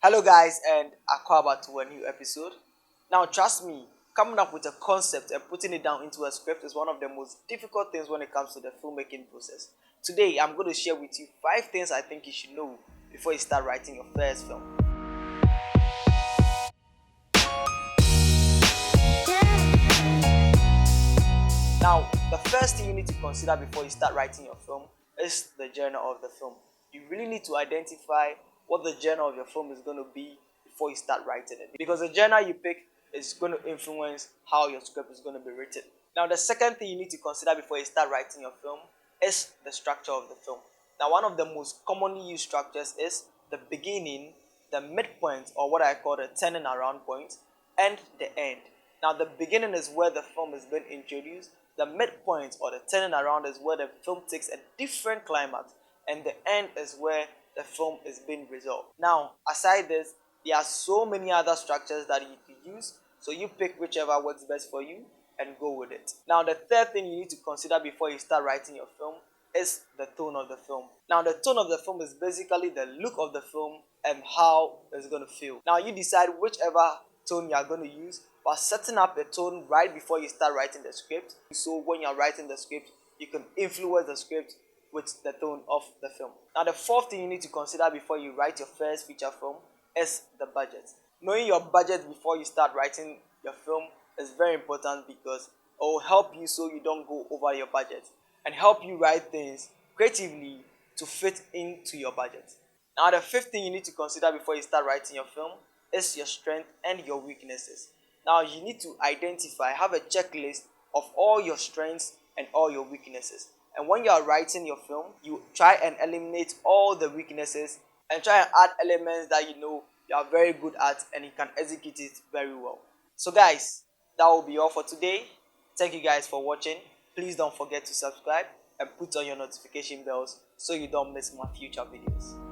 Hello guys, and Akwaba to a new episode. Now trust me, coming up with a concept and putting it down into a script is one of the most difficult things when it comes to the filmmaking process. Today I'm going to share with you 5 things I think you should know before you start writing your first film. Now, the first thing you need to consider before you start writing your film is the genre of the film. You really need to identify what the genre of your film is going to be before you start writing it, because the genre you pick is going to influence how your script is going to be written. Now, the second thing you need to consider before you start writing your film is the structure of the film. Now, one of the most commonly used structures is the beginning, the midpoint, or what I call the turning around point, and the end. Now, the beginning is where the film is being introduced. The midpoint or the turning around is where the film takes a different climax, and the end is where the film is being resolved. Now, aside this, there are so many other structures that you can use, so you pick whichever works best for you and go with it. Now, the third thing you need to consider before you start writing your film is the tone of the film. Now, the tone of the film is basically the look of the film and how it's going to feel. Now, you decide whichever tone you are going to use, but setting up a tone right before you start writing the script, so when you're writing the script you can influence the script with the tone of the film. Now, the fourth thing you need to consider before you write your first feature film is the budget. Knowing your budget before you start writing your film is very important, because it will help you so you don't go over your budget and help you write things creatively to fit into your budget. Now, the fifth thing you need to consider before you start writing your film is your strength and your weaknesses. Now, you need to have a checklist of all your strengths and all your weaknesses. And when you are writing your film, you try and eliminate all the weaknesses and try and add elements that you know you are very good at and you can execute it very well. So guys, that will be all for today. Thank you guys for watching. Please don't forget to subscribe and put on your notification bells so you don't miss my future videos.